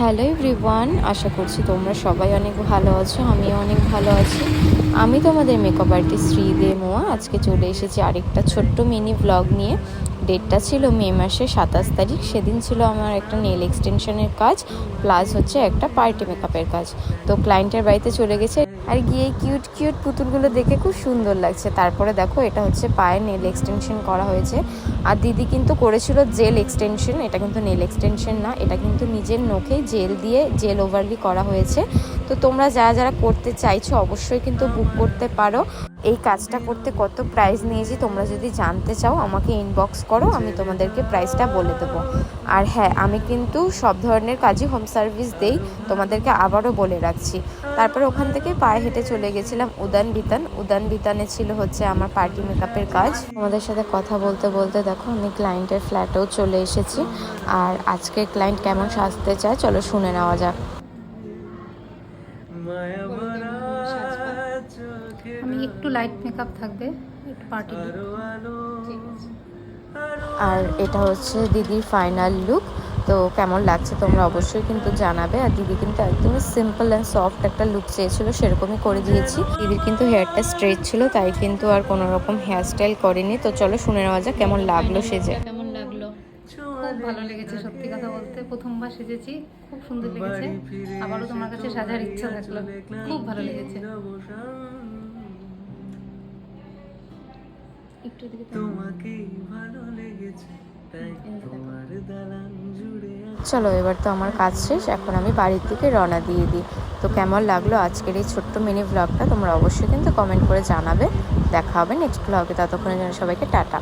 Hello everyone, আশা করছি তোমরা সবাই অনেক ভালো আছো। আমিও অনেক ভালো আছি। আমি তোমাদের মেকআপ আর্টিস্ট শ্রীদে মোয়া। আজকে চলে এসেছি আরেকটা ছোট্ট মিনি ব্লগ নিয়ে। ডেটটা ছিল মে মাসের 27 তারিখ। সেদিন ছিল আমার একটা নেল এক্সটেনশনের কাজ, প্লাস হচ্ছে একটা পার্টি মেকআপের কাজ। তো ক্লায়েন্টের বাড়িতে চলে গেছে, আর গিয়ে কিউট কিউট পুতুলগুলো দেখে খুব সুন্দর লাগছে। তারপরে দেখো, এটা হচ্ছে পায়ে নেল এক্সটেনশন করা হয়েছে। আর দিদি কিন্তু করেছিল জেল এক্সটেনশন। এটা কিন্তু নেল এক্সটেনশন না, এটা কিন্তু নিজের নখেই জেল দিয়ে জেল ওভারলি করা হয়েছে। তো তোমরা যারা যারা করতে চাইছো অবশ্যই কিন্তু বুক করতে পারো। এই কাজটা করতে কত প্রাইস নিয়েছি তোমরা যদি জানতে চাও আমাকে ইনবক্স করো, আমি তোমাদেরকে প্রাইসটা বলে দেবো। আর হ্যাঁ, আমি কিন্তু সব ধরনের কাজই হোম সার্ভিস দেই, তোমাদেরকে আবারও বলে রাখছি। তারপরে ওখান থেকে পায়ে হেঁটে চলে গেছিলাম উদান বিতানে ছিল হচ্ছে আমার পার্টি মেকআপের কাজ। আমাদের সাথে কথা বলতে বলতে দেখো আমি ক্লায়েন্টের ফ্ল্যাটেও চলে এসেছি। আর আজকে ক্লায়েন্ট কেমন সাজতে চায় চলো শুনে নেওয়া যাক। আমি একটু লাইট মেকআপ থাকবে, একটু পার্টি লুক। আর এটা হচ্ছে দিদির ফাইনাল লুক। তো কেমন লাগছে তোমরা অবশ্যই কিন্তু জানাবে। আর দিদি কিন্তু একদমই সিম্পল অ্যান্ড সফট একটা লুক চেয়েছিল, সেরকমই করে দিয়েছি। দিদির কিন্তু হেয়ারটা স্ট্রেট ছিল, তাই কিন্তু আর কোনো রকম হেয়ার স্টাইল করেনি। তো চলো শুনে নেওয়া যাক কেমন লাগলো সেজে। কেমন লাগলো? খুব ভালো লেগেছে, সত্যি কথা বলতে প্রথমবার সেজেছি, খুব সুন্দর লেগেছে। আবারও তোমার কাছে সাজার ইচ্ছা থাকলো, খুব ভালো লেগেছে। একটু দিকে তোমাকেই ভালো লেগেছে, তাই তোমার দালান জুড়ে। চলো এবার তো আমার কাজ শেষ, এখন আমি বাড়ির দিকে রওনা দিয়ে দিই। তো কেমন লাগলো আজকের এই ছোট্ট মিনি ব্লগটা তোমরা অবশ্যই কিন্তু কমেন্ট করে জানাবে। দেখা হবে নেক্সট ব্লগে, ততক্ষণের জন্য সবাইকে টাটা।